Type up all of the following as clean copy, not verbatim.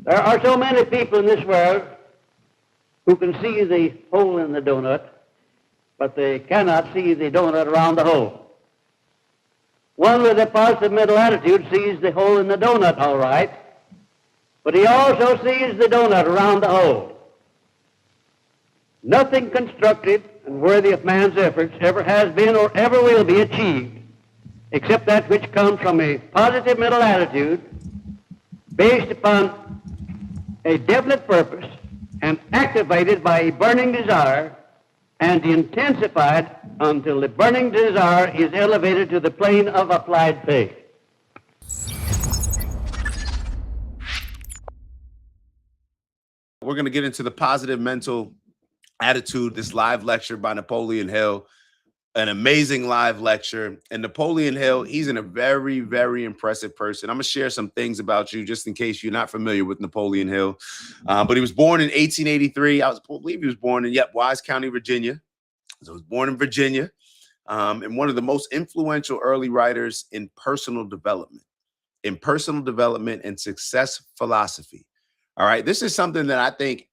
There are so many people in this world who can see the hole in the donut, but they cannot see the donut around the hole. One with a positive mental attitude sees the hole in the donut all right, but he also sees the donut around the hole. Nothing constructive and worthy of man's efforts ever has been or ever will be achieved except that which comes from a positive mental attitude based upon a definite purpose and activated by a burning desire and intensified until the burning desire is elevated to the plane of applied faith. We're going to get into the positive mental attitude, this live lecture by Napoleon Hill, an amazing live lecture. And Napoleon Hill, he's a very, very impressive person. I'm going to share some things about you just in case you're not familiar with Napoleon Hill. But he was born in 1883. I believe he was born in, Wise County, Virginia. So he was born in Virginia, and one of the most influential early writers in personal development and success philosophy. All right. This is something that I think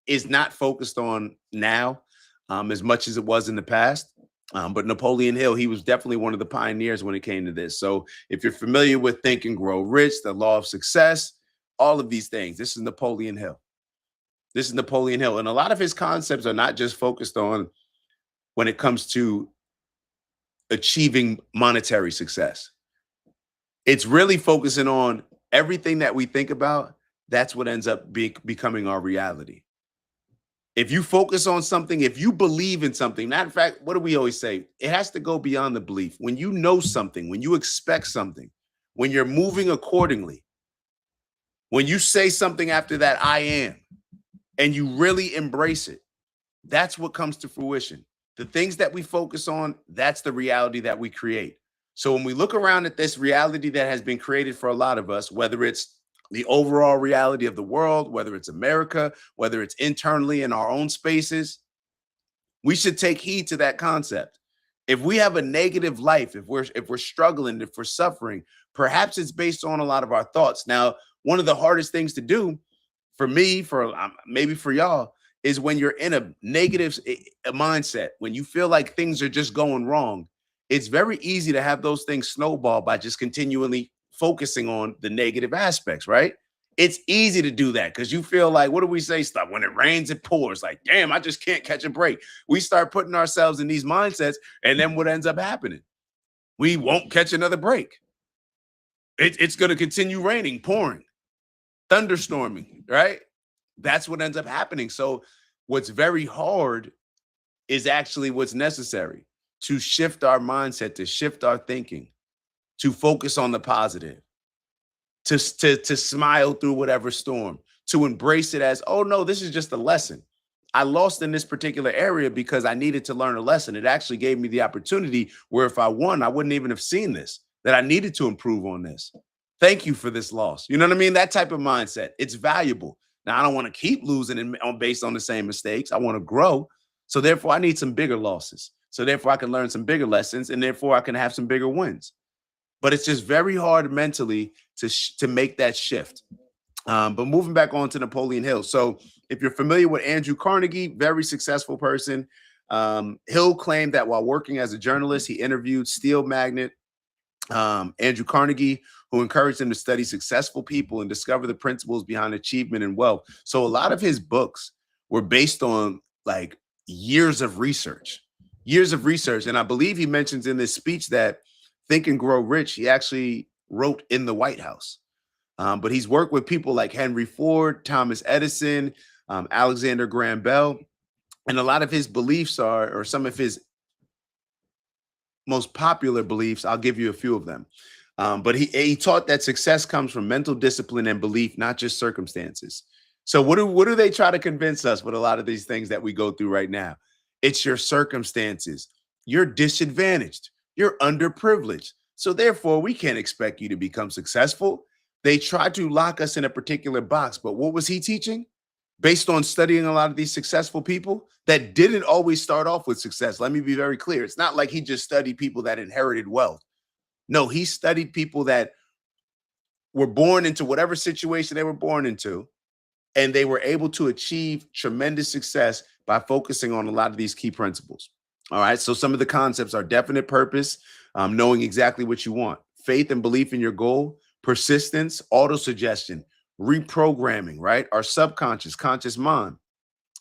is not focused on now as much as it was in the past. But Napoleon Hill, he was definitely one of the pioneers when it came to this. So if you're familiar with Think and Grow Rich, the law of success, all of these things, this is Napoleon Hill. This is Napoleon Hill. And a lot of his concepts are not just focused on when it comes to achieving monetary success. It's really focusing on everything that we think about. That's what ends up becoming our reality. If you focus on something, if you believe in something, matter of fact, what do we always say? It has to go beyond the belief. When you know something, when you expect something, when you're moving accordingly, when you say something after that, I am, and you really embrace it, that's what comes to fruition. The things that we focus on, that's the reality that we create. So when we look around at this reality that has been created for a lot of us, whether it's the overall reality of the world, whether it's America, whether it's internally in our own spaces, we should take heed to that concept. If we have a negative life, if we're struggling, if we're suffering, perhaps it's based on a lot of our thoughts. Now, one of the hardest things to do for me, for maybe for y'all, is when you're in a negative mindset, when you feel like things are just going wrong, it's very easy to have those things snowball by just continually focusing on the negative aspects, right? It's easy to do that because you feel like, what do we say? Stuff when it rains, it pours. Like, damn, I just can't catch a break. We start putting ourselves in these mindsets, and then what ends up happening? We won't catch another break. It's going to continue raining, pouring, thunderstorming, right? That's what ends up happening. So what's very hard is actually what's necessary to shift our mindset, to shift our thinking, to focus on the positive, to smile through whatever storm, to embrace it as, oh no, this is just a lesson. I lost in this particular area because I needed to learn a lesson. It actually gave me the opportunity where if I won, I wouldn't even have seen this, that I needed to improve on this. Thank you for this loss. You know what I mean? That type of mindset, it's valuable. Now, I don't want to keep losing based on the same mistakes. I want to grow. So therefore, I need some bigger losses. So therefore, I can learn some bigger lessons, and therefore I can have some bigger wins. But it's just very hard mentally to make that shift. But moving back on to Napoleon Hill. So if you're familiar with Andrew Carnegie, very successful person, Hill claimed that while working as a journalist, he interviewed steel magnate Andrew Carnegie, who encouraged him to study successful people and discover the principles behind achievement and wealth. So a lot of his books were based on like years of research. And I believe he mentions in this speech that Think and Grow Rich, he actually wrote in the White House. But he's worked with people like Henry Ford, Thomas Edison, Alexander Graham Bell. And a lot of his beliefs or some of his most popular beliefs, I'll give you a few of them. But he taught that success comes from mental discipline and belief, not just circumstances. So what do they try to convince us with a lot of these things that we go through right now? It's your circumstances. You're disadvantaged. You're underprivileged. So therefore, we can't expect you to become successful. They try to lock us in a particular box. But what was he teaching? Based on studying a lot of these successful people that didn't always start off with success. Let me be very clear. It's not like he just studied people that inherited wealth. No, he studied people that were born into whatever situation they were born into, and they were able to achieve tremendous success by focusing on a lot of these key principles. All right. So some of the concepts are definite purpose, knowing exactly what you want, faith and belief in your goal, persistence, autosuggestion, reprogramming, right? Our subconscious, conscious mind,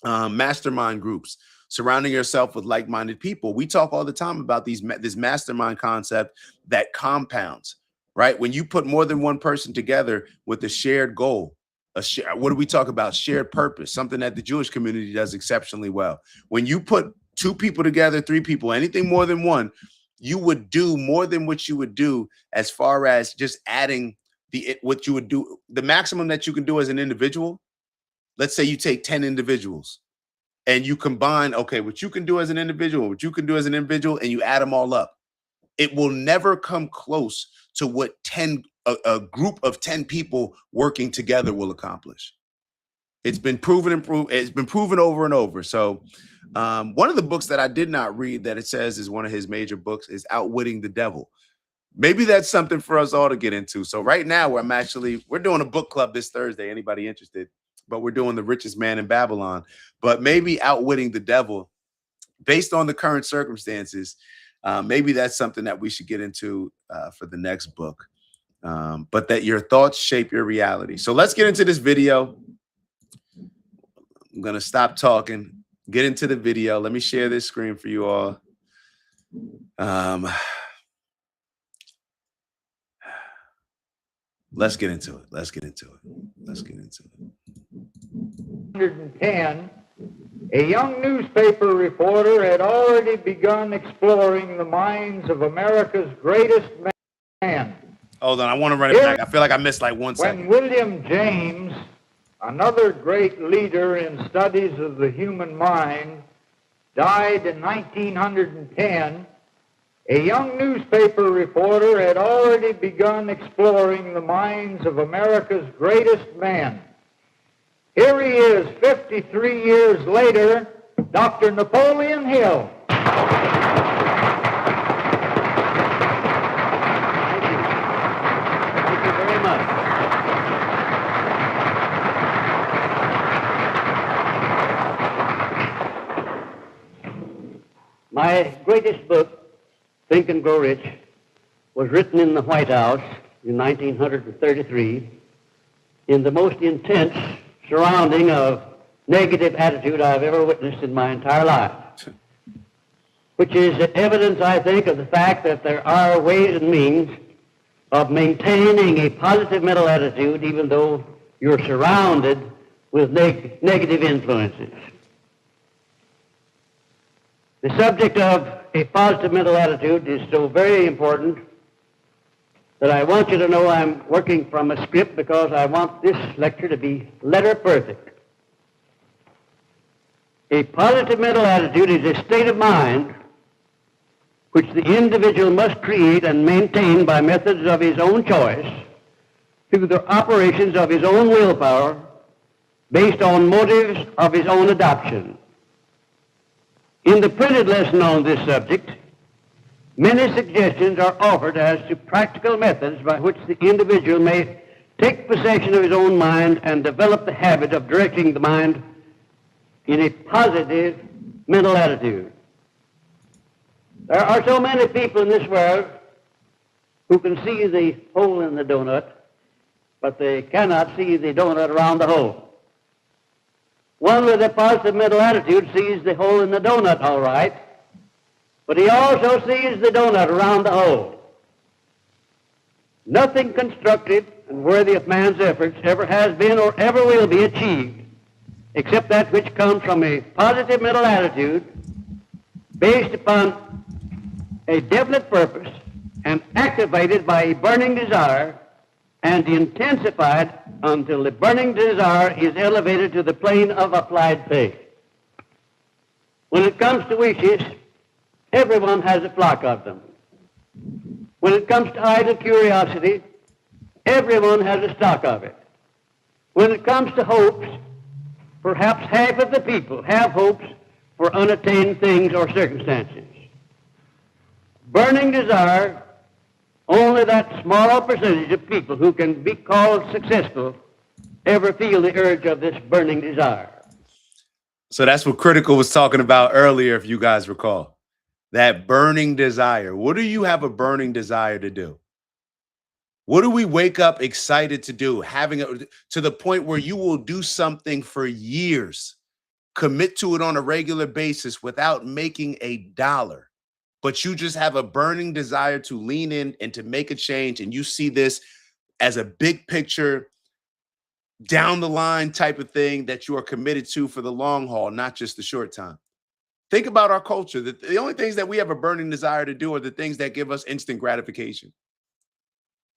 mastermind groups, surrounding yourself with like-minded people. We talk all the time about this mastermind concept that compounds, right? When you put more than one person together with a shared goal, what do we talk about? Shared purpose, something that the Jewish community does exceptionally well. When you put two people together, three people, anything more than one, you would do more than what you would do as far as just adding what you would do, the maximum that you can do as an individual. Let's say you take 10 individuals and you combine, okay, what you can do as an individual, what you can do as an individual, and you add them all up. It will never come close to what a group of 10 people working together will accomplish. It's been proven it's been proven over and over. So one of the books that I did not read that it says is one of his major books is Outwitting the Devil. Maybe that's something for us all to get into. So right now we're doing a book club this Thursday. Anybody interested? But we're doing The Richest Man in Babylon. But maybe Outwitting the Devil, based on the current circumstances, maybe that's something that we should get into for the next book. But that your thoughts shape your reality. So let's get into this video. I'm going to stop talking, get into the video. Let me share this screen for you all. Let's get into it. Let's get into it. 1910, a young newspaper reporter had already begun exploring the minds of America's greatest man. Hold on, I want to run it back. I feel like I missed like 1 second. When William James, another great leader in studies of the human mind, died in 1910, a young newspaper reporter had already begun exploring the minds of America's greatest man. Here he is, 53 years later, Dr. Napoleon Hill. Thank you very much. My greatest book, Think and Grow Rich, was written in the White House in 1933 in the most intense surrounding of negative attitude I've ever witnessed in my entire life, which is evidence, I think, of the fact that there are ways and means of maintaining a positive mental attitude even though you're surrounded with negative influences. The subject of a positive mental attitude is so very important that I want you to know I'm working from a script because I want this lecture to be letter perfect. A positive mental attitude is a state of mind which the individual must create and maintain by methods of his own choice through the operations of his own willpower based on motives of his own adoption. In the printed lesson on this subject, many suggestions are offered as to practical methods by which the individual may take possession of his own mind and develop the habit of directing the mind in a positive mental attitude. There are so many people in this world who can see the hole in the donut, but they cannot see the donut around the hole. One with a positive mental attitude sees the hole in the donut all right, but he also sees the donut around the hole. Nothing constructive and worthy of man's efforts ever has been or ever will be achieved except that which comes from a positive mental attitude based upon a definite purpose and activated by a burning desire and intensified until the burning desire is elevated to the plane of applied faith. When it comes to wishes, everyone has a flock of them. When it comes to idle curiosity, everyone has a stock of it. When it comes to hopes, perhaps half of the people have hopes for unattained things or circumstances. Burning desire Only that small percentage of people who can be called successful ever feel the urge of this burning desire. So that's what Critical was talking about earlier, if you guys recall. That burning desire. What do you have a burning desire to do? What do we wake up excited to do? To the point where you will do something for years, commit to it on a regular basis without making a dollar, but you just have a burning desire to lean in and to make a change. And you see this as a big picture, down the line type of thing that you are committed to for the long haul, not just the short time. Think about our culture. The only things that we have a burning desire to do are the things that give us instant gratification.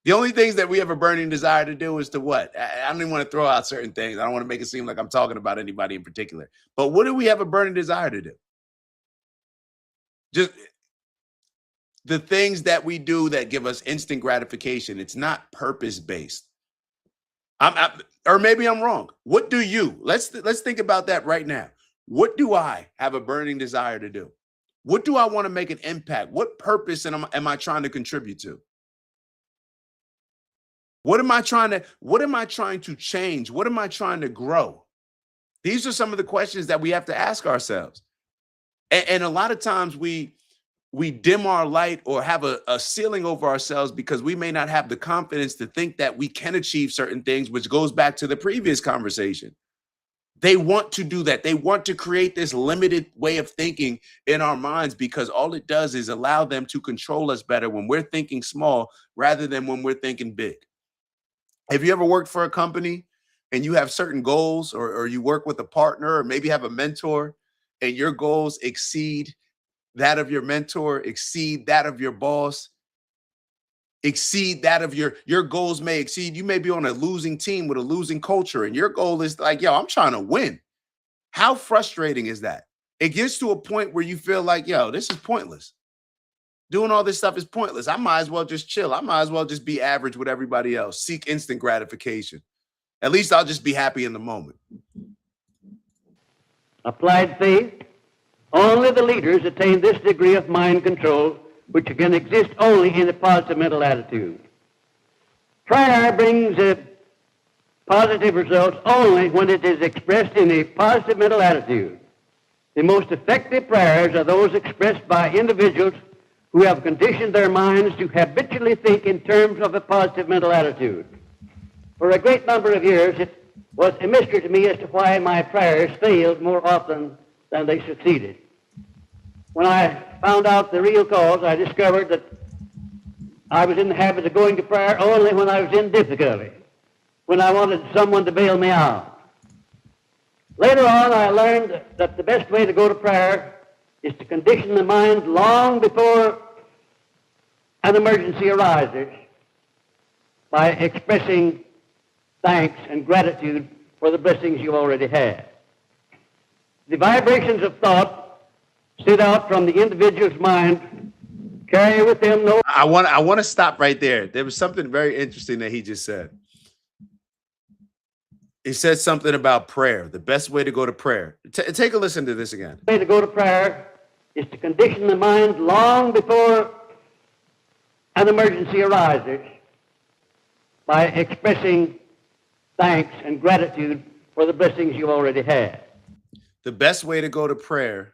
The only things that we have a burning desire to do is to what? I don't even want to throw out certain things. I don't want to make it seem like I'm talking about anybody in particular. But what do we have a burning desire to do? Just the things that we do that give us instant gratification. It's not purpose-based. Or maybe I'm wrong. What do you? Let's think about that right now. What do I have a burning desire to do? What do I want to make an impact? What purpose am I trying to contribute to? What am I trying to change? What am I trying to grow? These are some of the questions that we have to ask ourselves. And a lot of times we dim our light or have a ceiling over ourselves because we may not have the confidence to think that we can achieve certain things, which goes back to the previous conversation. They want to do that. They want to create this limited way of thinking in our minds because all it does is allow them to control us better when we're thinking small rather than when we're thinking big. Have you ever worked for a company and you have certain goals, or you work with a partner, or maybe have a mentor and your goals exceed that of your mentor, exceed that of your boss, exceed that of your goals may exceed. You may be on a losing team with a losing culture and your goal is like, yo, I'm trying to win. How frustrating is that? It gets to a point where you feel like, yo, this is pointless. Doing all this stuff is pointless. I might as well just chill. I might as well just be average with everybody else. Seek instant gratification. At least I'll just be happy in the moment. Applied faith. Only the leaders attain this degree of mind control, which can exist only in a positive mental attitude. Prayer brings positive results only when it is expressed in a positive mental attitude. The most effective prayers are those expressed by individuals who have conditioned their minds to habitually think in terms of a positive mental attitude. For a great number of years, it was a mystery to me as to why my prayers failed more often than they succeeded. When I found out the real cause, I discovered that I was in the habit of going to prayer only when I was in difficulty, when I wanted someone to bail me out. Later on, I learned that the best way to go to prayer is to condition the mind long before an emergency arises by expressing thanks and gratitude for the blessings you already have. The vibrations of thought sent out from the individual's mind carry with them no... I want to stop right there. There was something very interesting that he just said. He said something about prayer, the best way to go to prayer. Take a listen to this again. The way to go to prayer is to condition the mind long before an emergency arises by expressing thanks and gratitude for the blessings you already have. The best way to go to prayer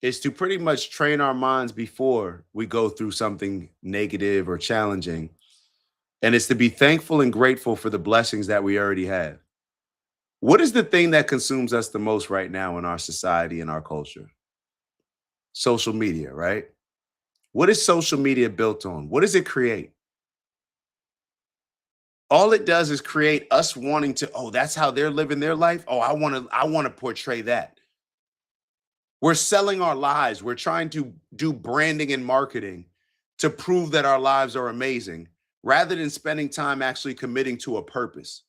is to pretty much train our minds before we go through something negative or challenging. And it's to be thankful and grateful for the blessings that we already have. What is the thing that consumes us the most right now in our society and our culture? Social media, right? What is social media built on? What does it create? All it does is create us wanting to, oh, that's how they're living their life. Oh, I want to portray that. We're selling our lives. We're trying to do branding and marketing to prove that our lives are amazing, rather than spending time actually committing to a purpose,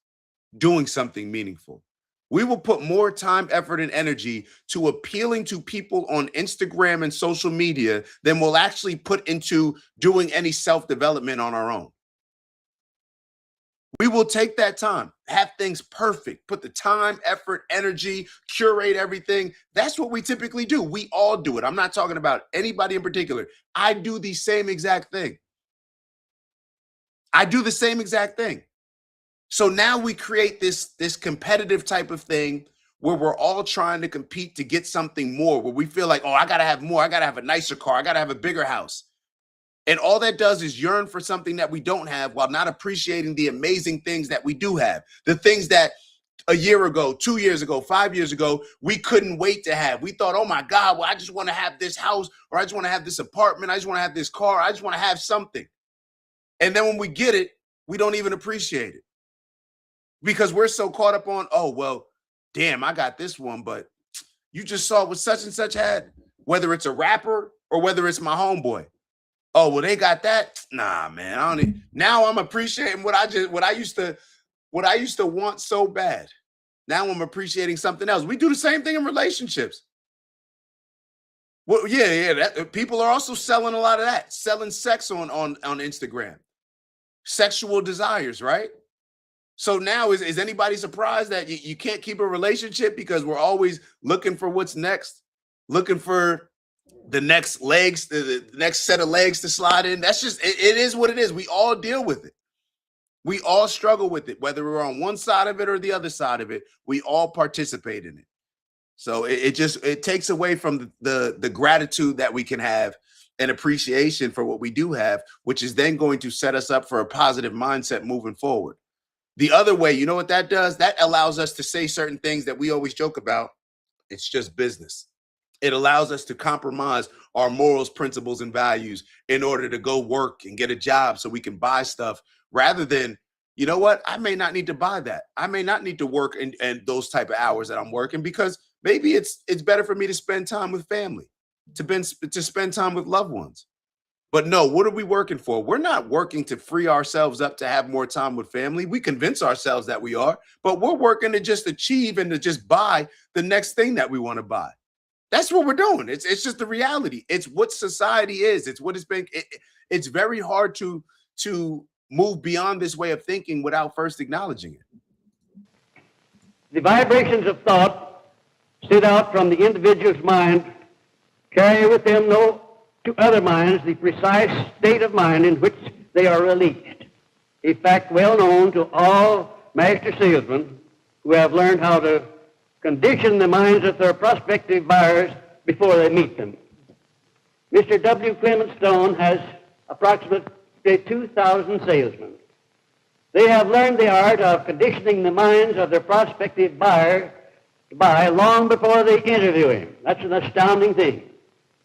doing something meaningful. We will put more time, effort, and energy to appealing to people on Instagram and social media than we'll actually put into doing any self-development on our own. We will take that time, have things perfect, put the time, effort, energy, curate everything. That's what we typically do. We all do it. I'm not talking about anybody in particular. I do the same exact thing. I do the same exact thing. So now we create this competitive type of thing where we're all trying to compete to get something more, where we feel like, oh, I got to have more. I got to have a nicer car. I got to have a bigger house. And all that does is yearn for something that we don't have while not appreciating the amazing things that we do have. The things that a year ago, 2 years ago, 5 years ago, we couldn't wait to have. We thought, oh my God, well, I just want to have this house, or I just want to have this apartment. I just want to have this car. I just want to have something. And then when we get it, we don't even appreciate it because we're so caught up on, oh, well, damn, I got this one, but you just saw what such and such had, whether it's a rapper or whether it's my homeboy. Oh, well, they got that. Nah, man. I don't need, now I'm appreciating what I used to want so bad. Now I'm appreciating something else. We do the same thing in relationships. Well, yeah. People are also selling a lot of that, selling sex on Instagram, sexual desires, right? So now is anybody surprised that you can't keep a relationship because we're always looking for what's next, looking for the next legs, the next set of legs to slide in? That's just, it is what it is. We all deal with it. We all struggle with it, whether we're on one side of it or the other side of it. We all participate in it. So it takes away from the gratitude that we can have and appreciation for what we do have, which is then going to set us up for a positive mindset moving forward. The other way, you know what that does? That allows us to say certain things that we always joke about. It's just business. It allows us to compromise our morals, principles, and values in order to go work and get a job so we can buy stuff rather than, you know what? I may not need to buy that. I may not need to work and those type of hours that I'm working because maybe it's better for me to spend time with family, to spend time with loved ones. But no, what are we working for? We're not working to free ourselves up to have more time with family. We convince ourselves that we are, but we're working to just achieve and to just buy the next thing that we want to buy. That's what we're doing. It's just the reality. It's what society is. It's what it's been. It's very hard to move beyond this way of thinking without first acknowledging it. The vibrations of thought sent out from the individual's mind carry with them to other minds the precise state of mind in which they are released, a fact well known to all master salesmen who have learned how to condition the minds of their prospective buyers before they meet them. Mr. W. Clement Stone has approximately 2,000 salesmen. They have learned the art of conditioning the minds of their prospective buyer to buy long before they interview him. That's an astounding thing.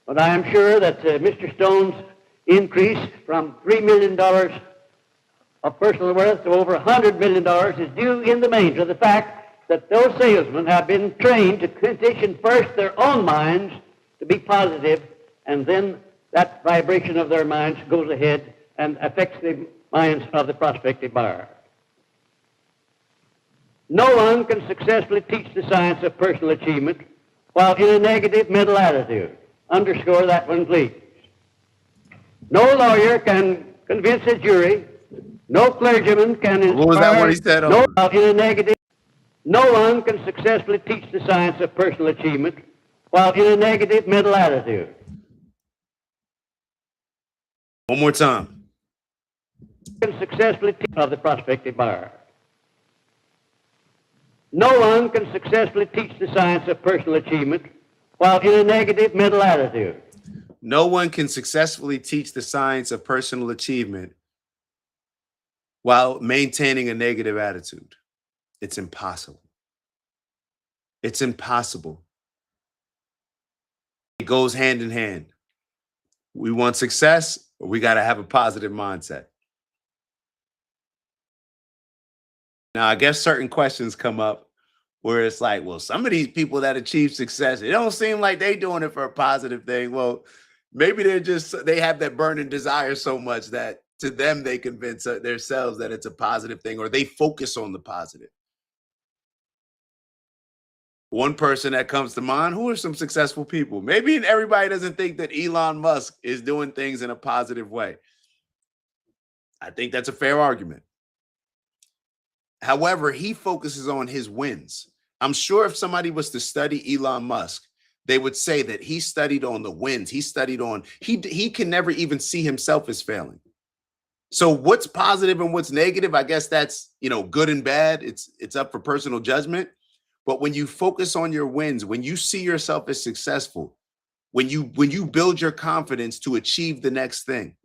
But I am sure that Mr. Stone's increase from $3 million of personal worth to over $100 million is due in the main to the fact that those salesmen have been trained to condition first their own minds to be positive, and then that vibration of their minds goes ahead and affects the minds of the prospective buyer. No one can successfully teach the science of personal achievement while in a negative mental attitude. Underscore that one, please. No lawyer can convince a jury. No clergyman can inspire. What was that one he said? No one can successfully teach the science of personal achievement while in a negative mental attitude. One more time. Can successfully teach of the prospective buyer. No one can successfully teach the science of personal achievement while in a negative mental attitude. No one can successfully teach the science of personal achievement while maintaining a negative attitude. It's impossible. It's impossible. It goes hand in hand. We want success, or we got to have a positive mindset. Now, I guess certain questions come up where it's like, well, some of these people that achieve success, it don't seem like they doing it for a positive thing. Well, maybe they have that burning desire so much that to them, they convince themselves that it's a positive thing, or they focus on the positive. One person that comes to mind, who are some successful people? Maybe everybody doesn't think that Elon Musk is doing things in a positive way. I think that's a fair argument. However, he focuses on his wins. I'm sure if somebody was to study Elon Musk, they would say that he studied on the wins. He studied on, he can never even see himself as failing. So what's positive and what's negative? I guess that's, good and bad. It's up for personal judgment. But when you focus on your wins, when you see yourself as successful, when you build your confidence to achieve the next thing,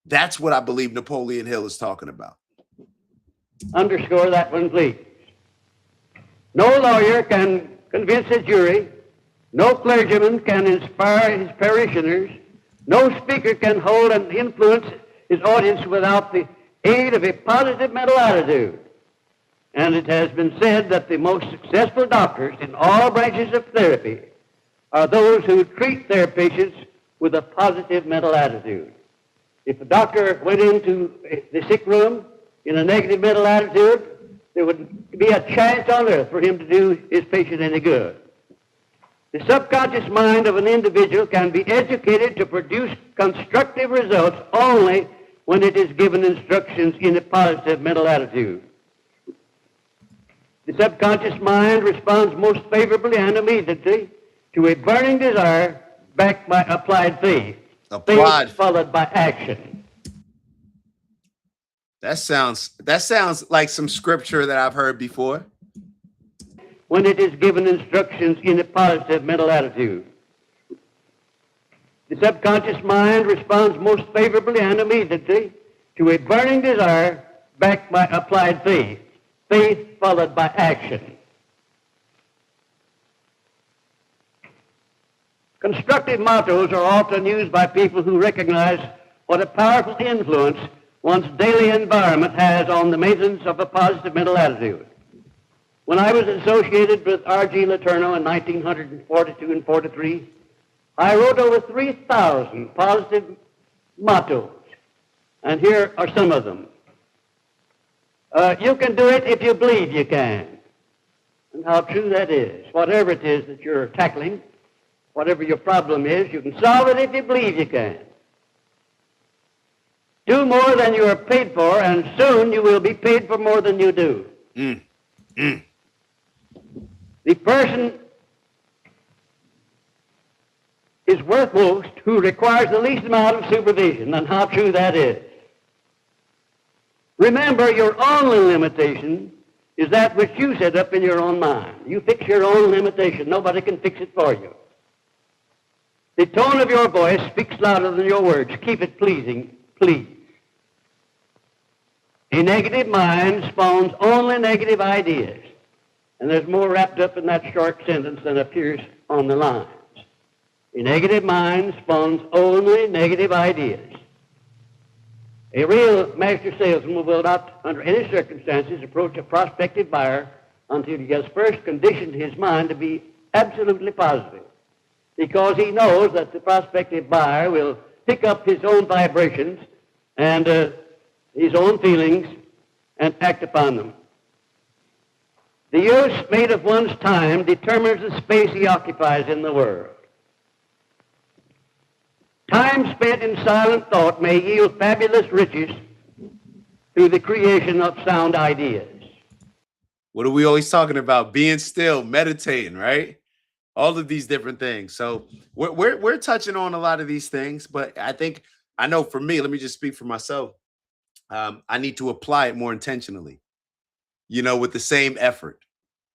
that's what I believe Napoleon Hill is talking about. Underscore that one, please. No lawyer can convince a jury. No clergyman can inspire his parishioners. No speaker can hold and influence his audience without the aid of a positive mental attitude. And it has been said that the most successful doctors in all branches of therapy are those who treat their patients with a positive mental attitude. If a doctor went into the sick room in a negative mental attitude, there would be a chance on earth for him to do his patient any good. The subconscious mind of an individual can be educated to produce constructive results only when it is given instructions in a positive mental attitude. The subconscious mind responds most favorably and immediately to a burning desire backed by applied faith. Faith followed by action. That sounds like some scripture that I've heard before. When it is given instructions in a positive mental attitude. The subconscious mind responds most favorably and immediately to a burning desire backed by applied faith. Faith followed by action. Constructive mottos are often used by people who recognize what a powerful influence one's daily environment has on the maintenance of a positive mental attitude. When I was associated with R.G. Letourneau in 1942 and 43, I wrote over 3,000 positive mottos, and here are some of them. You can do it if you believe you can. And how true that is. Whatever it is that you're tackling, whatever your problem is, you can solve it if you believe you can. Do more than you are paid for, and soon you will be paid for more than you do. The person is worth most who requires the least amount of supervision, and how true that is. Remember, your only limitation is that which you set up in your own mind. You fix your own limitation. Nobody can fix it for you. The tone of your voice speaks louder than your words. Keep it pleasing, please. A negative mind spawns only negative ideas. And there's more wrapped up in that short sentence than appears on the lines. A negative mind spawns only negative ideas. A real master salesman will not, under any circumstances, approach a prospective buyer until he has first conditioned his mind to be absolutely positive, because he knows that the prospective buyer will pick up his own vibrations and his own feelings and act upon them. The use made of one's time determines the space he occupies in the world. Time spent in silent thought may yield fabulous riches through the creation of sound ideas. What are we always talking about? Being still, meditating, right? All of these different things. So we're touching on a lot of these things, but I know for me, let me just speak for myself. I need to apply it more intentionally, with the same effort.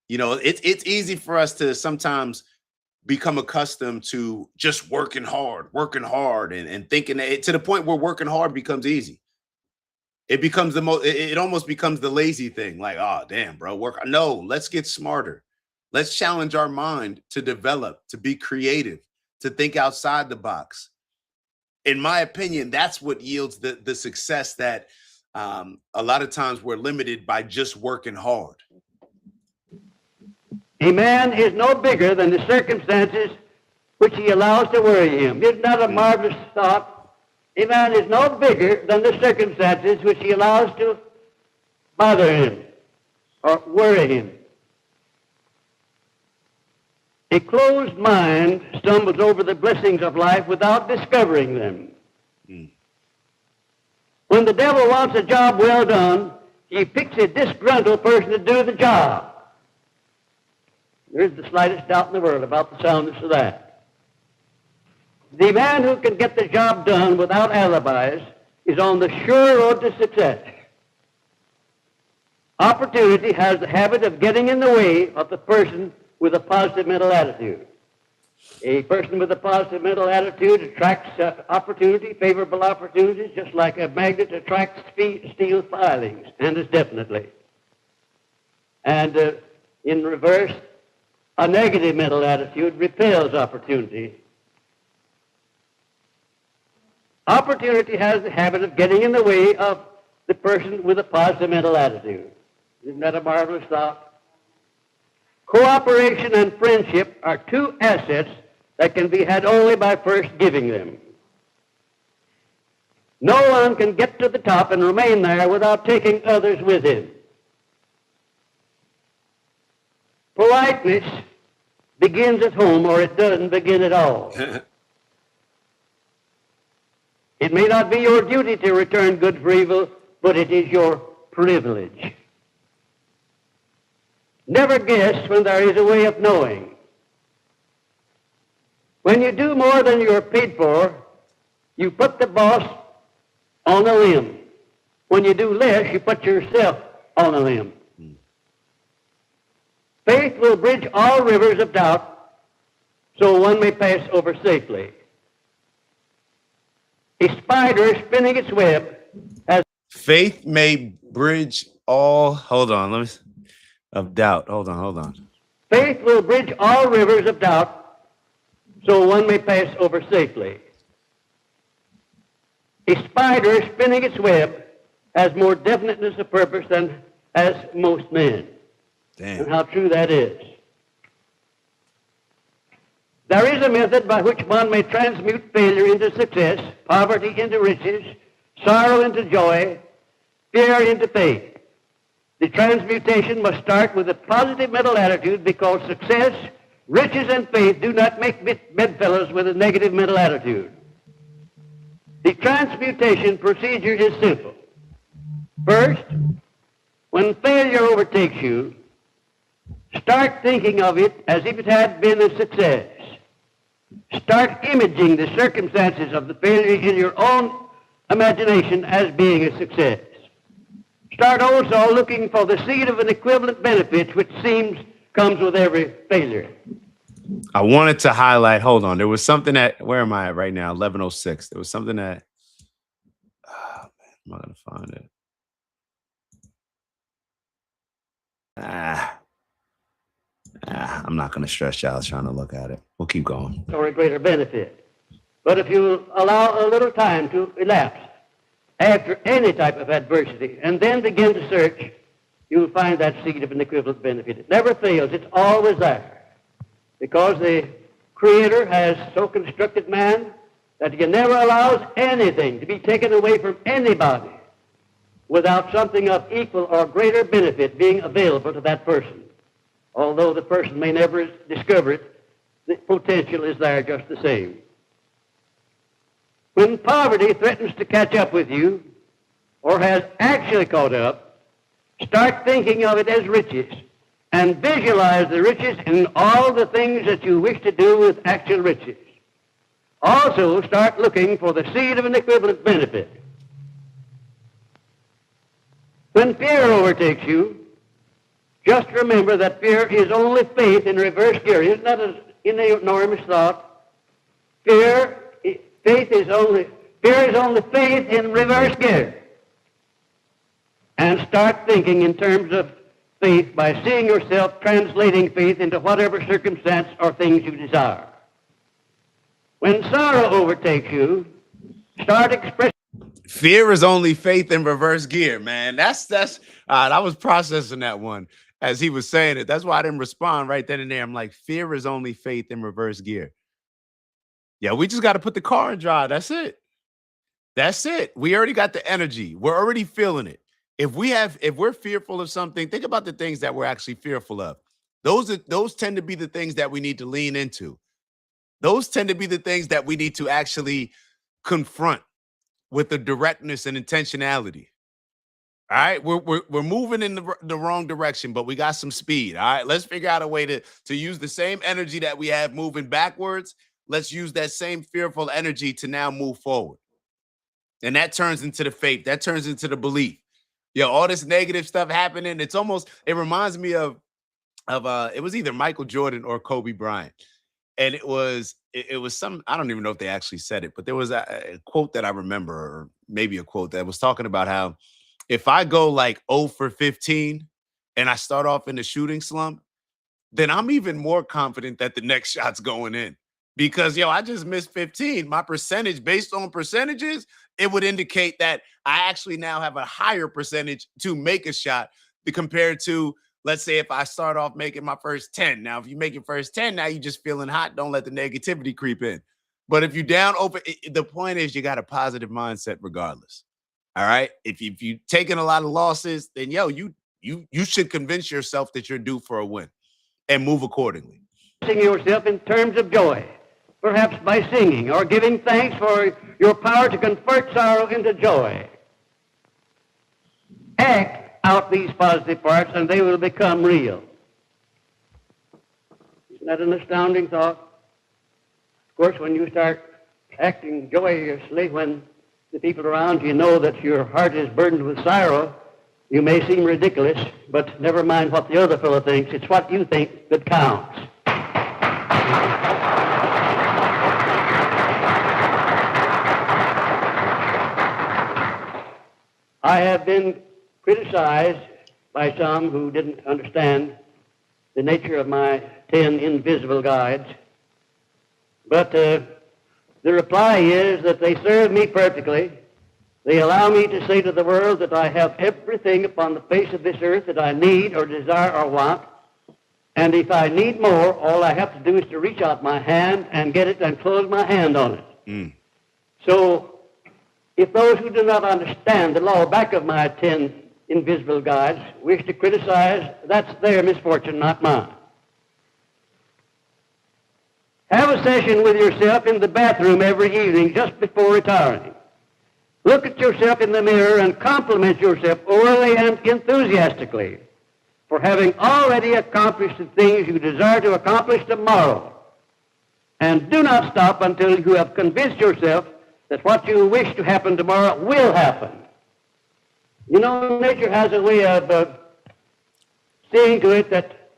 It's easy for us to sometimes become accustomed to just working hard and thinking that to the point where working hard becomes easy. It becomes it almost becomes the lazy thing. Like, oh, damn, bro, work. No, let's get smarter. Let's challenge our mind to develop, to be creative, to think outside the box. In my opinion, that's what yields the success that a lot of times we're limited by just working hard. A man is no bigger than the circumstances which he allows to worry him. Isn't that a marvelous thought? A man is no bigger than the circumstances which he allows to bother him or worry him. A closed mind stumbles over the blessings of life without discovering them. When the devil wants a job well done, he picks a disgruntled person to do the job. There isn't the slightest doubt in the world about the soundness of that. The man who can get the job done without alibis is on the sure road to success. Opportunity has the habit of getting in the way of the person with a positive mental attitude. A person with a positive mental attitude attracts opportunity, favorable opportunities, just like a magnet attracts steel filings, and is definitely. And in reverse, a negative mental attitude repels opportunity. Opportunity has the habit of getting in the way of the person with a positive mental attitude. Isn't that a marvelous thought? Cooperation and friendship are two assets that can be had only by first giving them. No one can get to the top and remain there without taking others with him. Politeness begins at home, or it doesn't begin at all. It may not be your duty to return good for evil, but it is your privilege. Never guess when there is a way of knowing. When you do more than you are paid for, you put the boss on a limb. When you do less, you put yourself on a limb. Faith will bridge all rivers of doubt so one may pass over safely. A spider spinning its web has... Faith may bridge all, of doubt. Hold on. Faith will bridge all rivers of doubt so one may pass over safely. A spider spinning its web has more definiteness of purpose than has most men. Damn. And how true that is. There is a method by which one may transmute failure into success, poverty into riches, sorrow into joy, fear into faith. The transmutation must start with a positive mental attitude, because success, riches, and faith do not make bedfellows with a negative mental attitude. The transmutation procedure is simple. First, when failure overtakes you, start thinking of it as if it had been a success. Start imaging the circumstances of the failure in your own imagination as being a success. Start also looking for the seed of an equivalent benefit which comes with every failure. I wanted to highlight, hold on. There was something where am I at right now? 11:06. There was something that, oh man, am I going to find it? I'm not going to stress y'all trying to look at it. We'll keep going. Or a greater benefit. But if you allow a little time to elapse after any type of adversity and then begin to search, you'll find that seed of an equivalent benefit. It never fails. It's always there. Because the Creator has so constructed man that he never allows anything to be taken away from anybody without something of equal or greater benefit being available to that person. Although the person may never discover it, the potential is there just the same. When poverty threatens to catch up with you, or has actually caught up, start thinking of it as riches, and visualize the riches in all the things that you wish to do with actual riches. Also, start looking for the seed of an equivalent benefit. When fear overtakes you, just remember that fear is only faith in reverse gear. Isn't that an enormous thought? Fear is only faith in reverse gear. And start thinking in terms of faith by seeing yourself translating faith into whatever circumstance or things you desire. When sorrow overtakes you, start expressing... Fear is only faith in reverse gear, man. I was processing that one as he was saying it. That's why I didn't respond right then and there. I'm like, fear is only faith in reverse gear. Yeah, we just got to put the car in drive. That's it. That's it. We already got the energy. We're already feeling it. If we're fearful of something, think about the things that we're actually fearful of. Those tend to be the things that we need to lean into. Those tend to be the things that we need to actually confront with the directness and intentionality. All right, we're moving in the wrong direction, but we got some speed. All right, let's figure out a way to use the same energy that we have moving backwards. Let's use that same fearful energy to now move forward. And that turns into the faith. That turns into the belief. Yo, all this negative stuff happening. It's almost, it reminds me of it was either Michael Jordan or Kobe Bryant. And it was some, I don't even know if they actually said it, but there was a quote that I remember, or maybe a quote that was talking about how if I go like 0 for 15 and I start off in the shooting slump, then I'm even more confident that the next shot's going in. Because I just missed 15. My percentage based on percentages, it would indicate that I actually now have a higher percentage to make a shot compared to, let's say, if I start off making my first 10. Now, if you make your first 10, now you're just feeling hot. Don't let the negativity creep in. But if you're down over, the point is you got a positive mindset regardless. All right. If you're taking a lot of losses, then you should convince yourself that you're due for a win and move accordingly. Yourself in terms of joy, perhaps by singing or giving thanks for your power to convert sorrow into joy. Act out these positive parts and they will become real. Isn't that an astounding thought? Of course, when you start acting joyously when the people around you know that your heart is burdened with sorrow, you may seem ridiculous, but never mind what the other fellow thinks. It's what you think that counts. I have been criticized by some who didn't understand the nature of my 10 invisible guides, but the reply is that they serve me perfectly. They allow me to say to the world that I have everything upon the face of this earth that I need or desire or want, and if I need more, all I have to do is to reach out my hand and get it and close my hand on it. So if those who do not understand the law back of my 10 invisible guides wish to criticize, that's their misfortune, not mine. Have a session with yourself in the bathroom every evening just before retiring. Look at yourself in the mirror and compliment yourself orally and enthusiastically for having already accomplished the things you desire to accomplish tomorrow. And do not stop until you have convinced yourself that what you wish to happen tomorrow will happen. You know, nature has a way of seeing to it that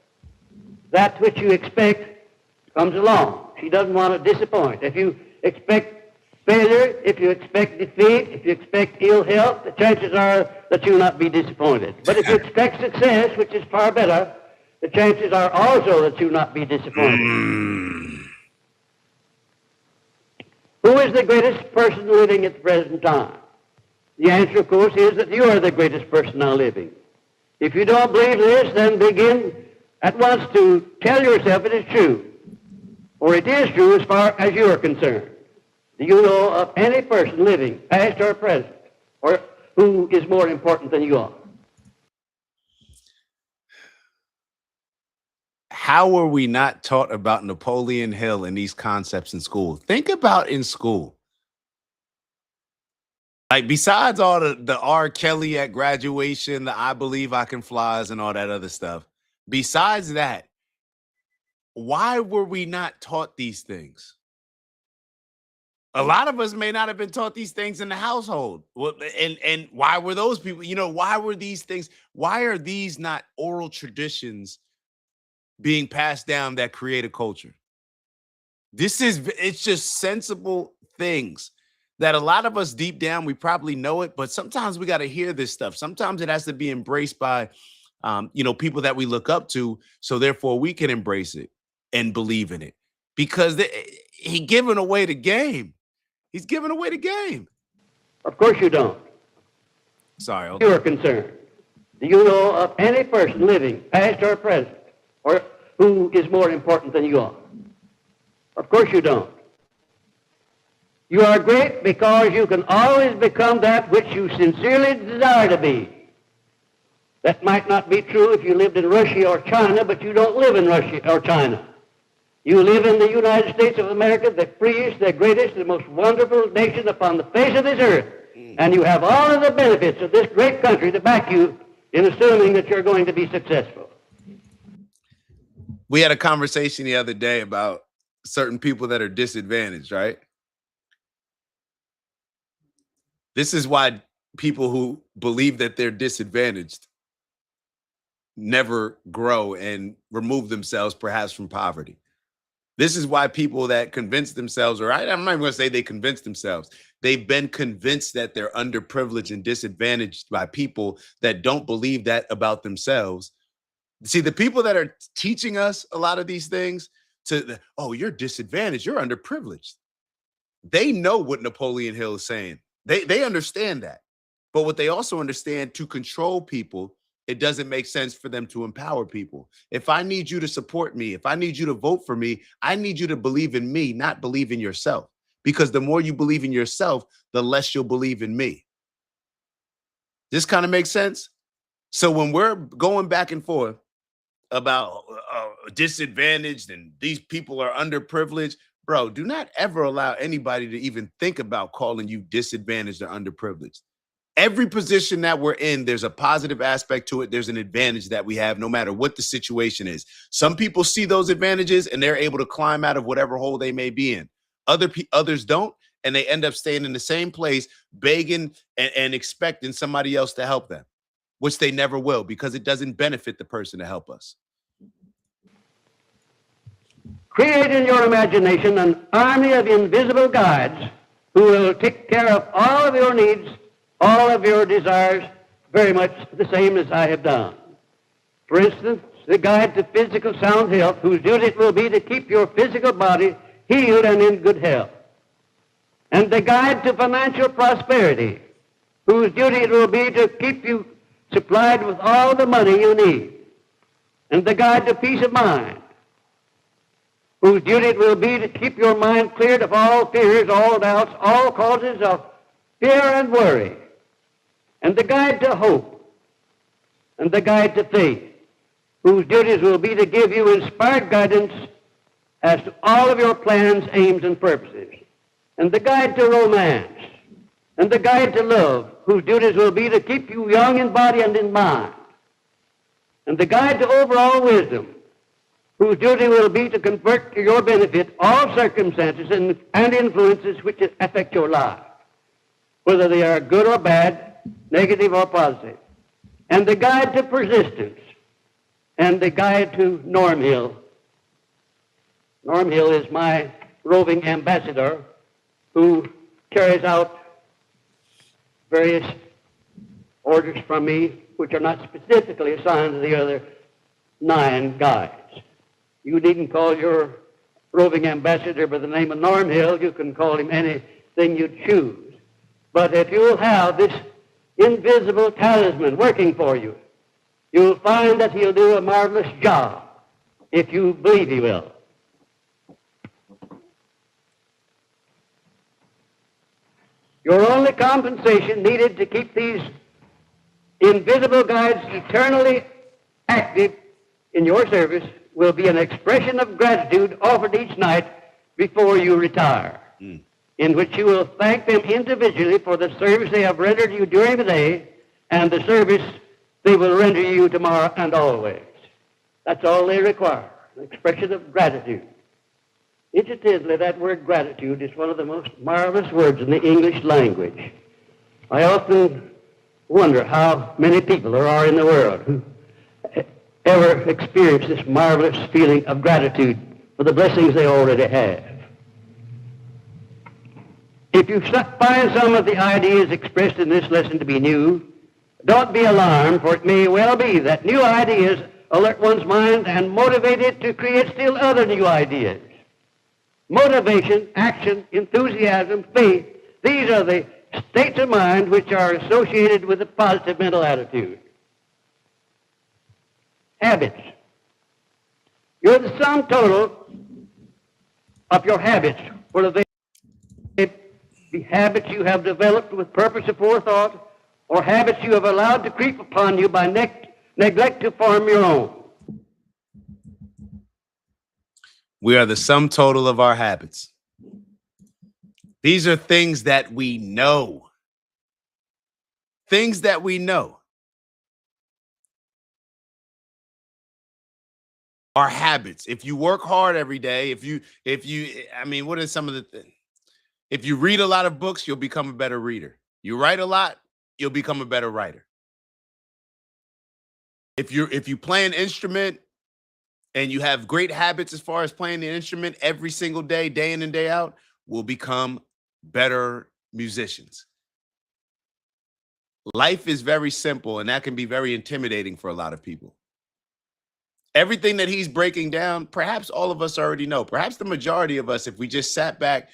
that which you expect comes along. She doesn't want to disappoint. If you expect failure, if you expect defeat, if you expect ill health, the chances are that you'll not be disappointed. But if you expect success, which is far better, the chances are also that you'll not be disappointed. Who is the greatest person living at the present time? The answer, of course, is that you are the greatest person now living. If you don't believe this, then begin at once to tell yourself it is true. For it is true as far as you are concerned. Do you know of any person living, past or present, or who is more important than you are? How were we not taught about Napoleon Hill and these concepts in school? Think about in school. Like, besides all the R. Kelly at graduation, the I Believe I Can Flies and all that other stuff, besides that, why were we not taught these things? A lot of us may not have been taught these things in the household. Well, and why were those people, why were these things, why are these not oral traditions being passed down that create a culture? It's just sensible things that a lot of us deep down, we probably know it, but sometimes we got to hear this stuff. Sometimes it has to be embraced by, people that we look up to. So therefore we can embrace it and believe in it, because he giving away the game. He's giving away the game. Of course you don't. Sorry. You are concerned. Do you know of any person living, past or present, or who is more important than you are? Of course you don't. You are great because you can always become that which you sincerely desire to be. That might not be true if you lived in Russia or China, but you don't live in Russia or China. You live in the United States of America, the freest, the greatest, the most wonderful nation upon the face of this earth. And you have all of the benefits of this great country to back you in assuming that you're going to be successful. We had a conversation the other day about certain people that are disadvantaged, right? This is why people who believe that they're disadvantaged never grow and remove themselves perhaps from poverty. This is why people that convince themselves, or I'm not even going to say they convince themselves, they've been convinced that they're underprivileged and disadvantaged by people that don't believe that about themselves. See, the people that are teaching us a lot of these things oh, you're disadvantaged, you're underprivileged. They know what Napoleon Hill is saying. They understand that. But what they also understand, to control people, it doesn't make sense for them to empower people. If I need you to support me, if I need you to vote for me, I need you to believe in me, not believe in yourself. Because the more you believe in yourself, the less you'll believe in me. This kind of makes sense? So when we're going back and forth about disadvantaged and these people are underprivileged, bro, do not ever allow anybody to even think about calling you disadvantaged or underprivileged. Every position that we're in, there's a positive aspect to it. There's an advantage that we have no matter what the situation is. Some people see those advantages and they're able to climb out of whatever hole they may be in. Others don't, and they end up staying in the same place, begging and expecting somebody else to help them, which they never will, because it doesn't benefit the person to help us. Create in your imagination an army of invisible guides who will take care of all of your needs, all of your desires, very much the same as I have done. For instance, the guide to physical sound health, whose duty it will be to keep your physical body healed and in good health. And the guide to financial prosperity, whose duty it will be to keep you supplied with all the money you need. And the guide to peace of mind, whose duty it will be to keep your mind cleared of all fears, all doubts, all causes of fear and worry. And the guide to hope, and the guide to faith, whose duties will be to give you inspired guidance as to all of your plans, aims, and purposes. And the guide to romance, and the guide to love, whose duties will be to keep you young in body and in mind. And the guide to overall wisdom, whose duty will be to convert to your benefit all circumstances and influences which affect your life, whether they are good or bad, negative or positive. And the guide to persistence, and the guide to Norm Hill. Norm Hill is my roving ambassador who carries out various orders from me which are not specifically assigned to the other 9 guides. You needn't call your roving ambassador by the name of Norm Hill. You can call him anything you choose. But if you will have this invisible talisman working for you, you'll find that he'll do a marvelous job if you believe he will. Your only compensation needed to keep these invisible guides eternally active in your service will be an expression of gratitude offered each night before you retire, in which you will thank them individually for the service they have rendered you during the day and the service they will render you tomorrow and always. That's all they require, an expression of gratitude. Incidentally, that word gratitude is one of the most marvelous words in the English language. I often wonder how many people there are in the world who ever experience this marvelous feeling of gratitude for the blessings they already have. If you find some of the ideas expressed in this lesson to be new, don't be alarmed, for it may well be that new ideas alert one's mind and motivate it to create still other new ideas. Motivation, action, enthusiasm, faith, these are the states of mind which are associated with a positive mental attitude. Habits. You're the sum total of your habits, whether they be habits you have developed with purpose of forethought or habits you have allowed to creep upon you by neglect to form your own. We are the sum total of our habits. These are things that we know. Things that we know. Our habits. If you work hard every day, I mean, what are some of the things? If you read a lot of books, you'll become a better reader. You write a lot, you'll become a better writer. If you play an instrument and you have great habits as far as playing the instrument every single day, day in and day out, we'll become better musicians. Life is very simple, and that can be very intimidating for a lot of people. Everything that he's breaking down, perhaps all of us already know. Perhaps the majority of us, if we just sat back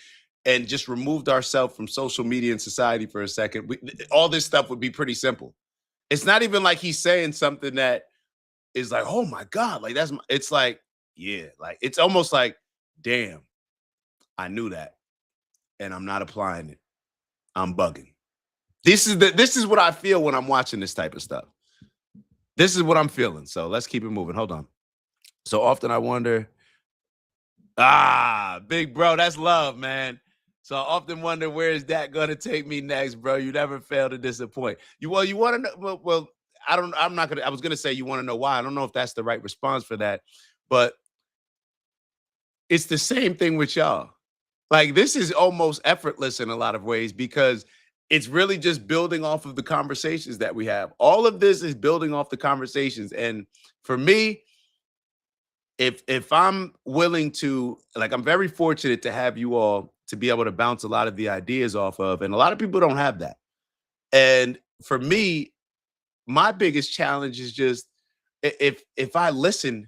and just removed ourselves from social media and society for a second, all this stuff would be pretty simple. It's not even like he's saying something that is like, oh my God, like it's like, yeah, like it's almost like, damn, I knew that and I'm not applying it. I'm bugging. This is what I feel when I'm watching this type of stuff. This is what I'm feeling. So let's keep it moving. Hold on. So often I wonder, big bro, that's love, man. So I often wonder, where is that going to take me next, bro? You never fail to disappoint. You want to know? Well, I was going to say, you want to know why? I don't know if that's the right response for that, but it's the same thing with y'all. Like, this is almost effortless in a lot of ways, because it's really just building off of the conversations that we have. All of this is building off the conversations. And for me, if I'm willing to, like, I'm very fortunate to have you all to be able to bounce a lot of the ideas off of. And a lot of people don't have that. And for me, my biggest challenge is just, if I listen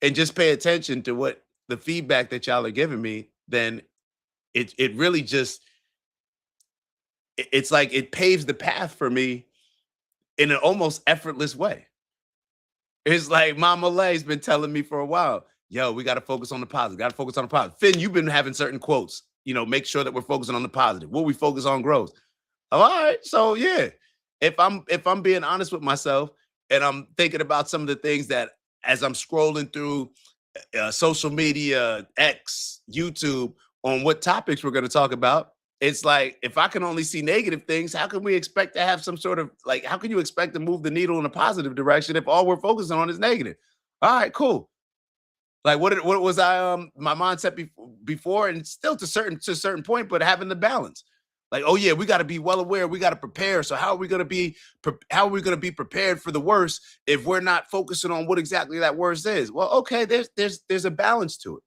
and just pay attention to what the feedback that y'all are giving me, then it really just, it's like it paves the path for me in an almost effortless way. It's like Mama Lay's been telling me for a while, yo, we got to focus on the positive. Got to focus on the positive. Finn, you've been having certain quotes, make sure that we're focusing on the positive. What we focus on grows. All right. So yeah, if I'm being honest with myself and I'm thinking about some of the things that, as I'm scrolling through social media, X, YouTube, on what topics we're going to talk about, it's like, if I can only see negative things, how can we expect to have some sort of, like, how can you expect to move the needle in a positive direction if all we're focusing on is negative? All right, cool. Like, what was my mindset before, and still to a certain point, but having the balance. Like, oh yeah, we got to be well aware, we got to prepare. So how are we going to be prepared for the worst if we're not focusing on what exactly that worst is? Well, okay, there's a balance to it.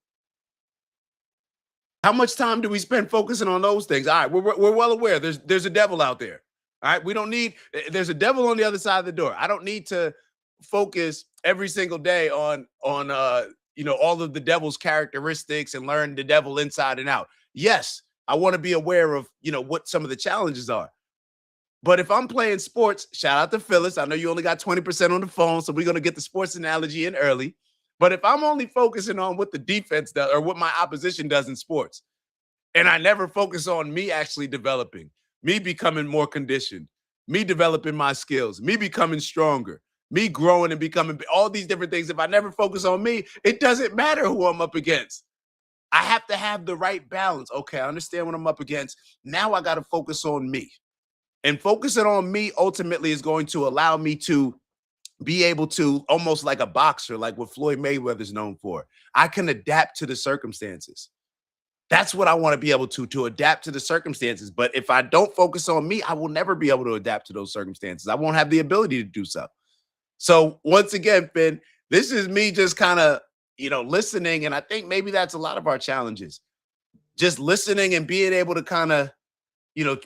How much time do we spend focusing on those things? All right, we're well aware there's a devil out there. All right, there's a devil on the other side of the door. I don't need to focus every single day on all of the devil's characteristics and learn the devil inside and out. Yes, I want to be aware of what some of the challenges are. But if I'm playing sports, shout out to Phyllis. I know you only got 20% on the phone, so we're going to get the sports analogy in early. But if I'm only focusing on what the defense does or what my opposition does in sports, and I never focus on me actually developing, me becoming more conditioned, me developing my skills, me becoming stronger, me growing and becoming all these different things, if I never focus on me, it doesn't matter who I'm up against. I have to have the right balance. Okay, I understand what I'm up against. Now I got to focus on me. And focusing on me ultimately is going to allow me to be able to, almost like a boxer, like what Floyd Mayweather's known for, I can adapt to the circumstances. That's what I want to be able to adapt to the circumstances. But if I don't focus on me, I will never be able to adapt to those circumstances. I won't have the ability to do so. So once again, Finn, this is me just kind of, listening. And I think maybe that's a lot of our challenges. Just listening and being able to kind of,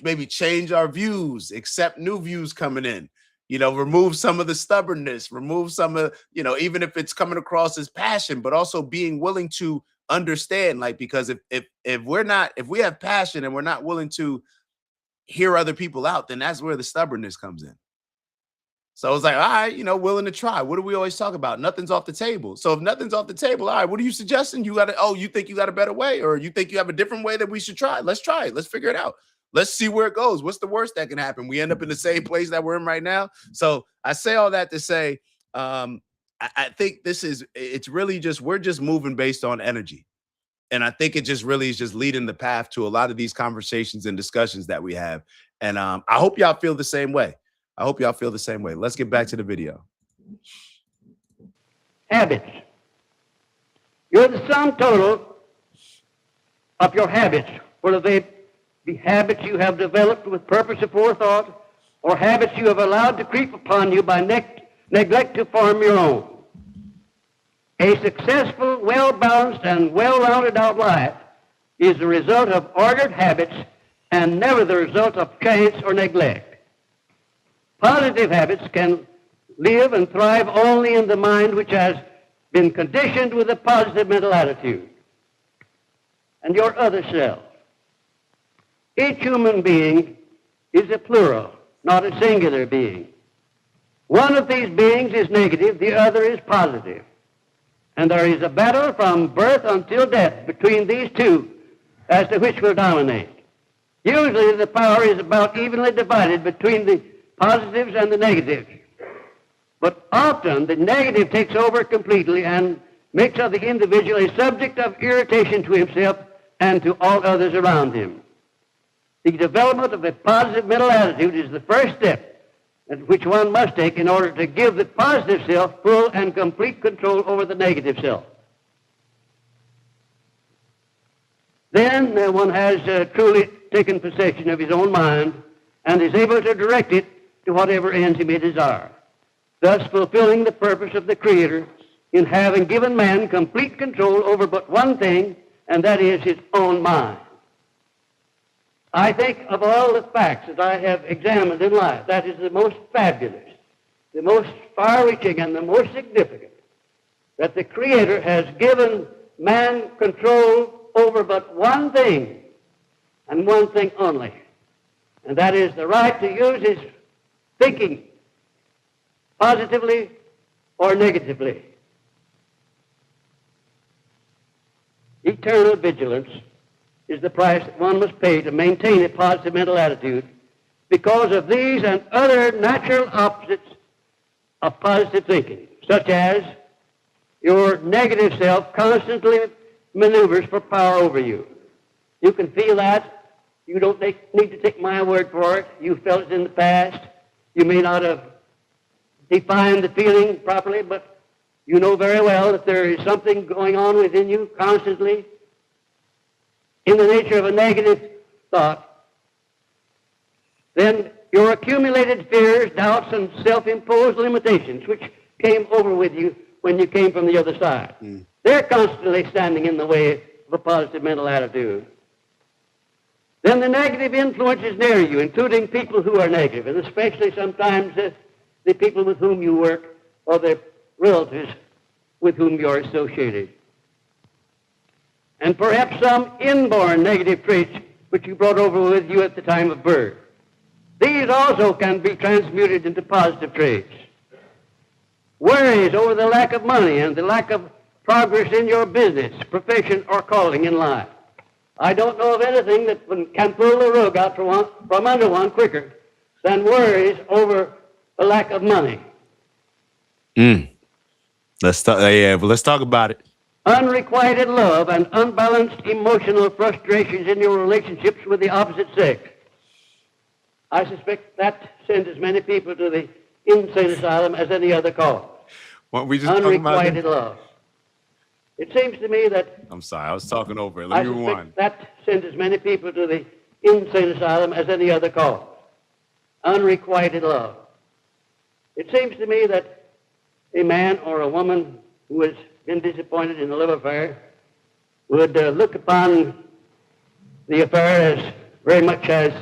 maybe change our views, accept new views coming in. Remove some of the stubbornness, remove some of, even if it's coming across as passion, but also being willing to understand, like, because if we have passion and we're not willing to hear other people out, then that's where the stubbornness comes in. So it's like, all right, willing to try. What do we always talk about? Nothing's off the table. So if nothing's off the table, all right, what are you suggesting? You think you got a better way, or you think you have a different way that we should try? Let's try it. Let's figure it out. Let's see where it goes. What's the worst that can happen? We end up in the same place that we're in right now. So I say all that to say, I think it's really just, we're just moving based on energy. And I think it just really is just leading the path to a lot of these conversations and discussions that we have. And I hope y'all feel the same way. Let's get back to the video. Habits. You're the sum total of your habits, whether they be habits you have developed with purpose or forethought, or habits you have allowed to creep upon you by neglect to form your own. A successful, well-balanced, and well-rounded out life is the result of ordered habits and never the result of chance or neglect. Positive habits can live and thrive only in the mind which has been conditioned with a positive mental attitude. And your other self. Each human being is a plural, not a singular being. One of these beings is negative, the other is positive. And there is a battle from birth until death between these two as to which will dominate. Usually the power is about evenly divided between the positives and the negatives. But often the negative takes over completely and makes of the individual a subject of irritation to himself and to all others around him. The development of a positive mental attitude is the first step which one must take in order to give the positive self full and complete control over the negative self. Then one has truly taken possession of his own mind and is able to direct it to whatever ends he may desire, thus fulfilling the purpose of the Creator in having given man complete control over but one thing, and that is his own mind. I think of all the facts that I have examined in life, that is the most fabulous, the most far-reaching, and the most significant, that the Creator has given man control over but one thing, and one thing only, and that is the right to use his thinking positively or negatively. Eternal vigilance is the price that one must pay to maintain a positive mental attitude because of these and other natural opposites of positive thinking, such as your negative self constantly maneuvers for power over you. You can feel that. You don't need to take my word for it. You felt it in the past. You may not have defined the feeling properly, but you know very well that there is something going on within you constantly in the nature of a negative thought. Then your accumulated fears, doubts, and self-imposed limitations, which came over with you when you came from the other side, they're constantly standing in the way of a positive mental attitude. Then the negative influences near you, including people who are negative, and especially sometimes the people with whom you work or the relatives with whom you are associated. And perhaps some inborn negative traits which you brought over with you at the time of birth. These also can be transmuted into positive traits. Worries over the lack of money and the lack of progress in your business, profession, or calling in life. I don't know of anything that can pull the rug out from under one quicker than worries over the lack of money. Let's talk about it. Unrequited love and unbalanced emotional frustrations in your relationships with the opposite sex. I suspect that sends as many people to the insane asylum as any other cause. What we just talking about? Unrequited love. It seems to me that... I'm sorry, I was talking over it. Let me rewind. That sends as many people to the insane asylum as any other cause. Unrequited love. It seems to me that a man or a woman who has been disappointed in a love affair would look upon the affair as very much as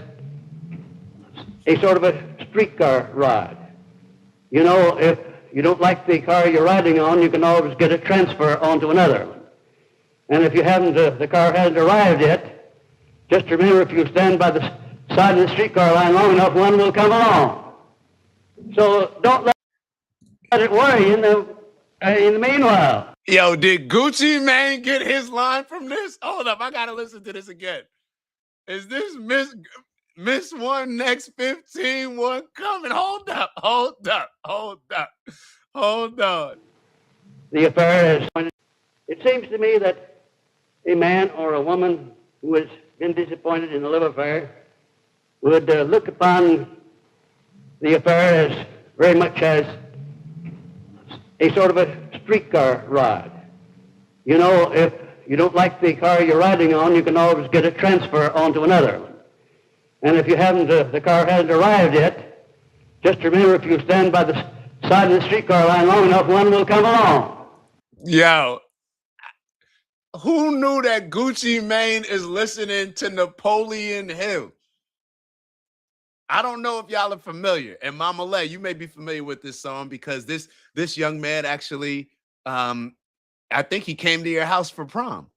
a sort of a streetcar ride. You know, if you don't like the car you're riding on, you can always get a transfer onto another one. And if you haven't, the car hasn't arrived yet, just remember if you stand by the side of the streetcar line long enough, one will come along. So don't let it worry in the meanwhile. Yo, did Gucci Mane get his line from this? Hold up, I gotta listen to this again. Is this Miss One Next 15 one coming? Hold up. Hold on. The affair is... It seems to me that a man or a woman who has been disappointed in a love affair would look upon the affair as very much as a sort of a streetcar ride. You know, if you don't like the car you're riding on, you can always get a transfer onto another one. And if you haven't, the car hasn't arrived yet, just remember if you stand by the side of the streetcar line long enough, one will come along. Yo, who knew that Gucci Mane is listening to Napoleon Hill? I don't know if y'all are familiar. And Mama Lay, you may be familiar with this song because this young man actually, I think he came to your house for prom.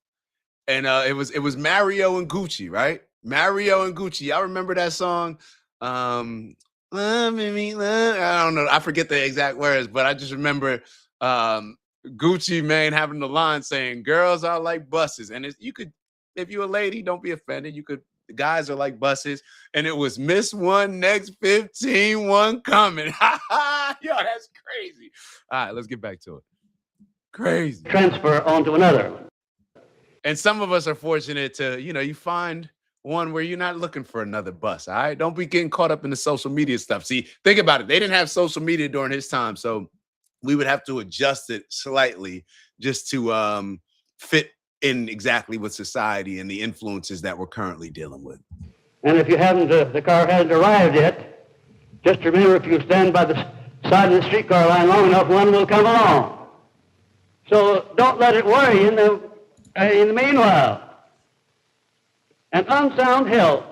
And it was Mario and Gucci, right? Mario and Gucci. I remember that song. Love me, love. I don't know. I forget the exact words, but I just remember Gucci Mane having the line saying, "Girls are like buses," and you could, if you're a lady, don't be offended. You could. The guys are like buses, and it was miss one, next 15, one coming. Yo, that's crazy. All right, let's get back to it. Crazy. Transfer onto another one. And some of us are fortunate to, you find one where you're not looking for another bus. All right. Don't be getting caught up in the social media stuff. See, think about it. They didn't have social media during his time. So we would have to adjust it slightly just to fit in exactly with society and the influences that we're currently dealing with. And if you haven't, the car hasn't arrived yet, just remember if you stand by the side of the streetcar line long enough, one will come along. So don't let it worry you in the meanwhile. An unsound health,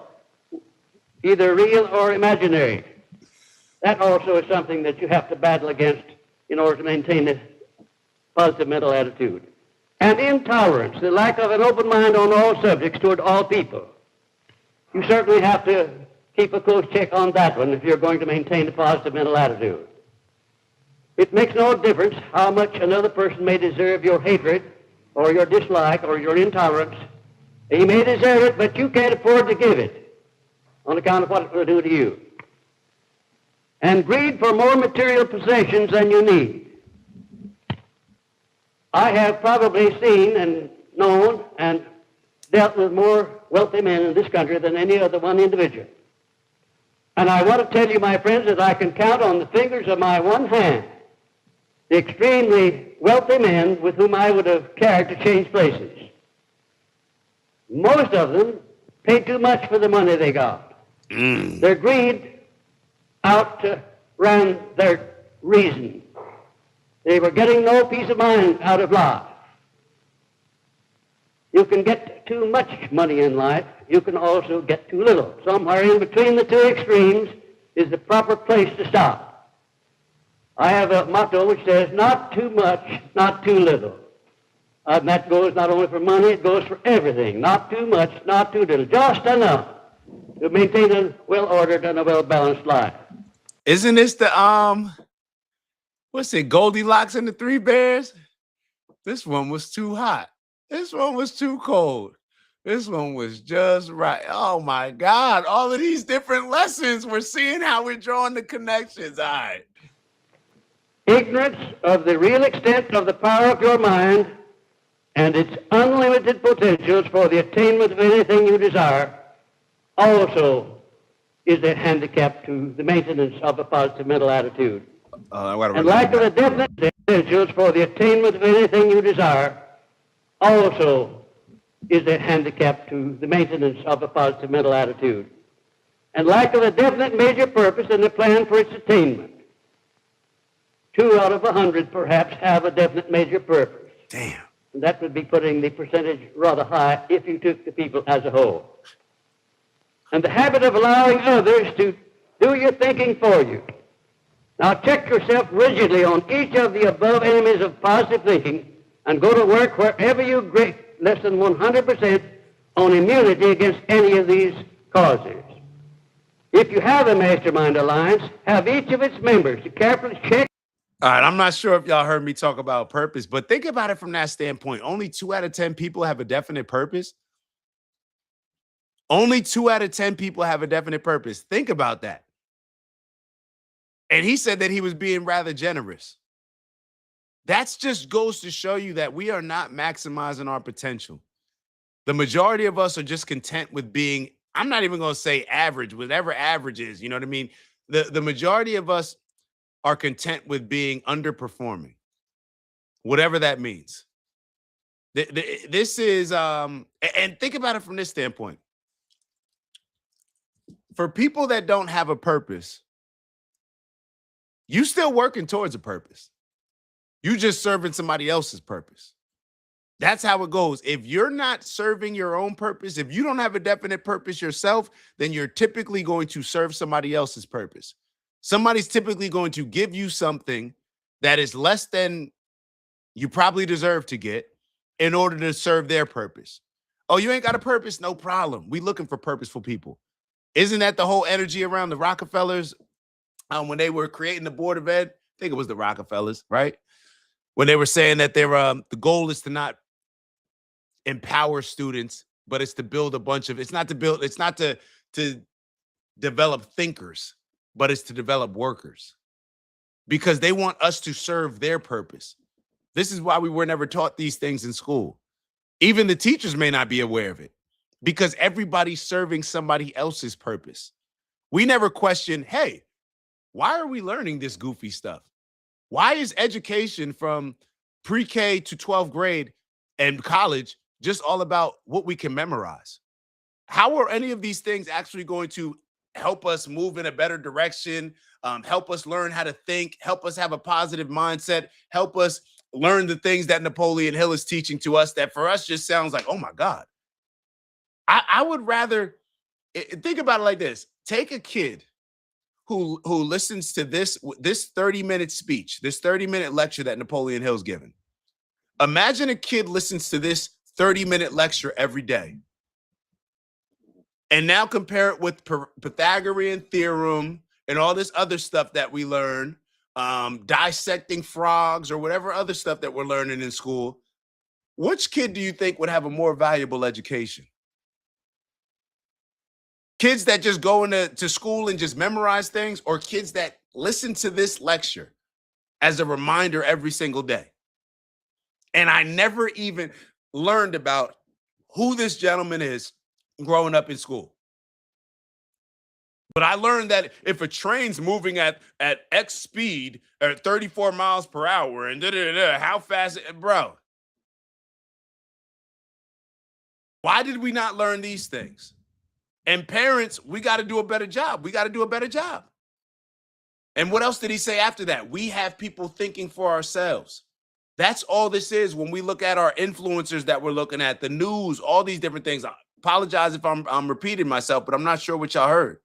either real or imaginary, that also is something that you have to battle against in order to maintain a positive mental attitude. And intolerance, the lack of an open mind on all subjects toward all people. You certainly have to keep a close check on that one if you're going to maintain a positive mental attitude. It makes no difference how much another person may deserve your hatred or your dislike or your intolerance. He may deserve it, but you can't afford to give it on account of what it will do to you. And greed for more material possessions than you need. I have probably seen and known and dealt with more wealthy men in this country than any other one individual. And I want to tell you, my friends, that I can count on the fingers of my one hand the extremely wealthy men with whom I would have cared to change places. Most of them paid too much for the money they got. Their greed outran their reason. They were getting no peace of mind out of life. You can get too much money in life. You can also get too little. Somewhere in between the two extremes is the proper place to stop. I have a motto which says, not too much, not too little. And that goes not only for money, it goes for everything. Not too much, not too little. Just enough to maintain a well-ordered and a well-balanced life. Isn't this the, what's it, Goldilocks and the Three Bears? This one was too hot. This one was too cold. This one was just right. Oh, my God. All of these different lessons. We're seeing how we're drawing the connections. All right. Ignorance of the real extent of the power of your mind and its unlimited potentials for the attainment of anything you desire also is a handicap to the maintenance of a positive mental attitude. And lack of the definite potentials for the attainment of anything you desire also is a handicap to the maintenance of a positive mental attitude. And lack of a definite major purpose and a plan for its attainment. 2 out of 100 perhaps have a definite major purpose. Damn. And that would be putting the percentage rather high if you took the people as a whole. And the habit of allowing others to do your thinking for you. Now check yourself rigidly on each of the above enemies of positive thinking and go to work wherever you grade less than 100% on immunity against any of these causes. If you have a mastermind alliance, have each of its members to carefully check. All right, I'm not sure if y'all heard me talk about purpose, but think about it from that standpoint. Only 2 out of 10 people have a definite purpose. Only 2 out of 10 people have a definite purpose. Think about that. And he said that he was being rather generous. That just goes to show you that we are not maximizing our potential. The majority of us are just content with being, I'm not even going to say average, whatever average is, you know what I mean? The majority of us are content with being underperforming, whatever that means. This is, and think about it from this standpoint. for people that don't have a purpose, you still working towards a purpose. You just serving somebody else's purpose. That's how it goes. If you're not serving your own purpose, if you don't have a definite purpose yourself, then you're typically going to serve somebody else's purpose. Somebody's typically going to give you something that is less than you probably deserve to get in order to serve their purpose. Oh, you ain't got a purpose? No problem. We looking for purposeful people. Isn't that the whole energy around the Rockefellers when they were creating the Board of Ed? I think it was the Rockefellers, right? When they were saying that the goal is to not empower students, but it's to build a bunch of, it's not to develop thinkers, but it's to develop workers, because they want us to serve their purpose. This is why we were never taught these things in school. Even the teachers may not be aware of it, because everybody's serving somebody else's purpose. We never question, hey, why are we learning this goofy stuff? Why is education from pre-K to 12th grade and college just all about what we can memorize? How are any of these things actually going to help us move in a better direction, help us learn how to think, help us have a positive mindset, help us learn the things that Napoleon Hill is teaching to us that for us just sounds like, oh my God. I would rather think about it like this. Take a kid who listens to this 30-minute speech, this 30-minute lecture that Napoleon Hill's given. Imagine a kid listens to this 30-minute lecture every day. And now compare it with Pythagorean theorem and all this other stuff that we learn, dissecting frogs or whatever other stuff that we're learning in school. Which kid do you think would have a more valuable education? Kids that just go into school and just memorize things, or kids that listen to this lecture as a reminder every single day? And I never even learned about who this gentleman is growing up in school. But I learned that if a train's moving at X speed at 34 miles per hour and how fast, bro. Why did we not learn these things? And parents, we got to do a better job. We got to do a better job. And what else did he say after that? We have people thinking for ourselves. That's all this is when we look at our influencers that we're looking at, the news, all these different things. I apologize if I'm repeating myself, but I'm not sure what y'all heard.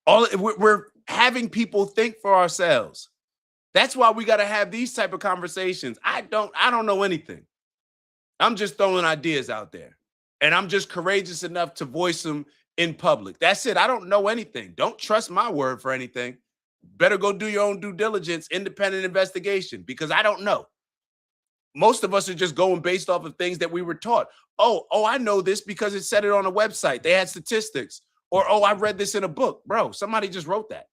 We're having people think for ourselves. That's why we got to have these type of conversations. I don't know anything. I'm just throwing ideas out there. And I'm just courageous enough to voice them in public. That's it. I don't know anything. Don't trust my word for anything. Better go do your own due diligence, independent investigation, because I don't know. Most of us are just going based off of things that we were taught. Oh, I know this because it said it on a website. They had statistics. Or, oh, I read this in a book. Bro, somebody just wrote that.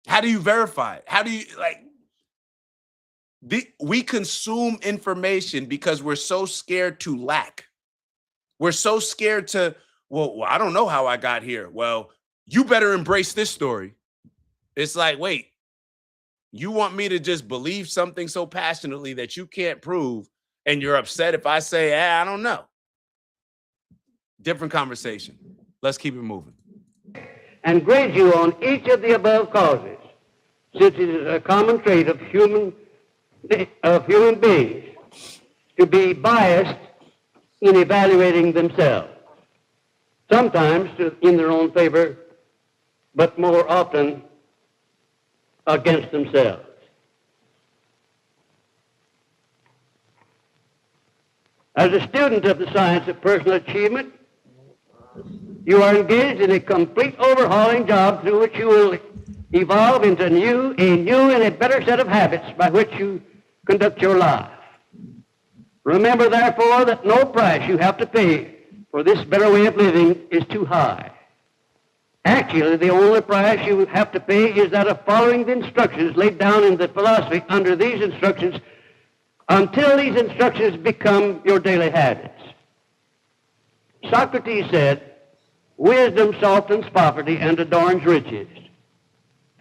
How do you verify it? How do you, we consume information because we're so scared to lack. We're so scared to, well, I don't know how I got here. Well, you better embrace this story. It's like, wait, you want me to just believe something so passionately that you can't prove, and you're upset if I say, I don't know. Different conversation. Let's keep it moving. And grade you on each of the above causes, since it is a common trait of human beings to be biased in evaluating themselves, sometimes in their own favor, but more often against themselves. As a student of the science of personal achievement, you are engaged in a complete overhauling job through which you will evolve into a new and a better set of habits by which you conduct your life. Remember, therefore, that no price you have to pay for this better way of living is too high. Actually, the only price you have to pay is that of following the instructions laid down in the philosophy under these instructions until these instructions become your daily habits. Socrates said, wisdom softens poverty and adorns riches.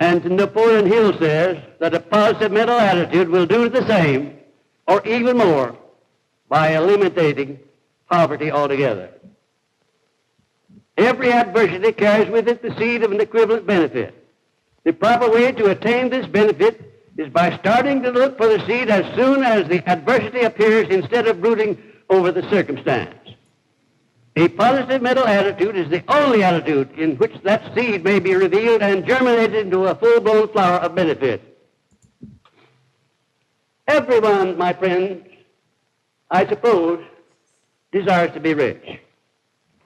And Napoleon Hill says that a positive mental attitude will do the same, or even more, by eliminating poverty altogether. Every adversity carries with it the seed of an equivalent benefit. The proper way to attain this benefit is by starting to look for the seed as soon as the adversity appears instead of brooding over the circumstance. A positive mental attitude is the only attitude in which that seed may be revealed and germinated into a full-blown flower of benefit. Everyone, my friends, I suppose, desires to be rich.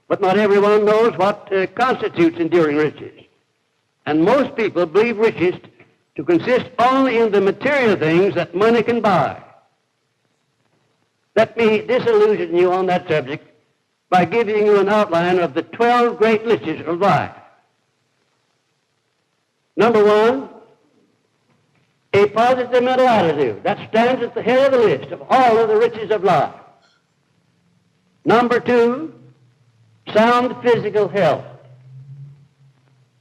But not everyone knows what constitutes enduring riches. And most people believe riches to consist only in the material things that money can buy. Let me disillusion you on that subject by giving you an outline of the 12 great riches of life. Number one, a positive mental attitude. That stands at the head of the list of all of the riches of life. Number two, sound physical health.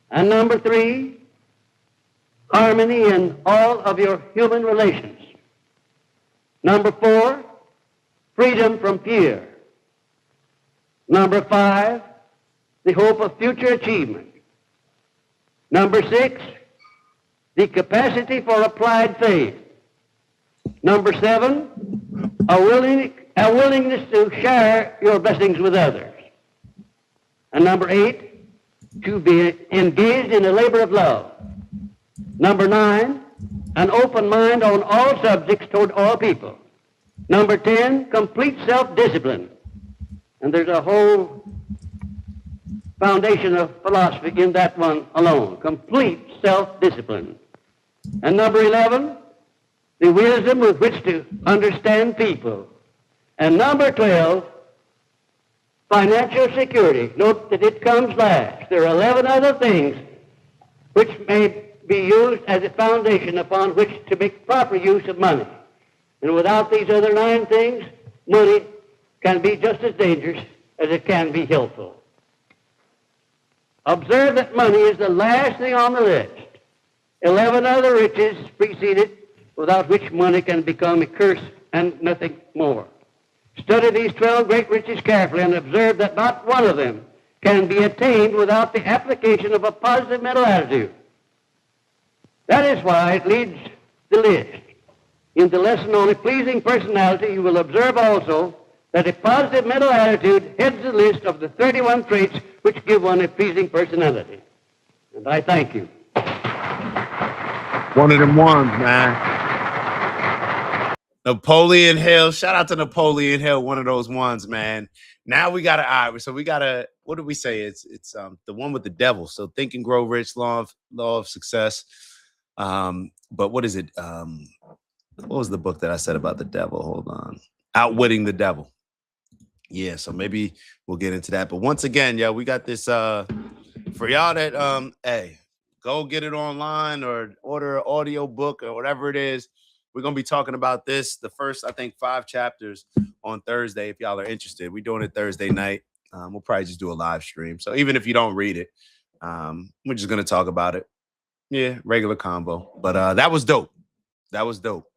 And number three, harmony in all of your human relations. Number four, freedom from fear. Number five, the hope of future achievement. Number six, the capacity for applied faith. Number seven, a willingness to share your blessings with others. And number eight, to be engaged in a labor of love. Number nine, an open mind on all subjects toward all people. Number 10, complete self-discipline. And there's a whole foundation of philosophy in that one alone. Complete self-discipline. And number 11, the wisdom with which to understand people. And number 12, financial security. Note that it comes last. There are 11 other things which may be used as a foundation upon which to make proper use of money. And without these other 9 things, money can be just as dangerous as it can be helpful. Observe that money is the last thing on the list. 11 other riches precede it, without which money can become a curse and nothing more. Study these 12 great riches carefully and observe that not one of them can be attained without the application of a positive mental attitude. That is why it leads the list. In the lesson on a pleasing personality, you will observe also that a positive mental attitude heads the list of the 31 traits which give one a pleasing personality. And I thank you. One of them ones, man. Napoleon Hill. Shout out to Napoleon Hill, one of those ones, man. Now we got to, so we got to, what did we say? It's the one with the devil. So Think and Grow Rich, Law of Success. But what is it? What was the book that I said about the devil? Hold on. Outwitting the Devil. Yeah, so maybe we'll get into that. But once again, yeah, we got this for y'all that hey, go get it online or order an audio book or whatever it is. We're gonna be talking about this, the first, I think, 5 chapters on Thursday. If y'all are interested, we're doing it Thursday night. We'll probably just do a live stream. So even if you don't read it, we're just gonna talk about it. Yeah, regular combo. But that was dope. That was dope.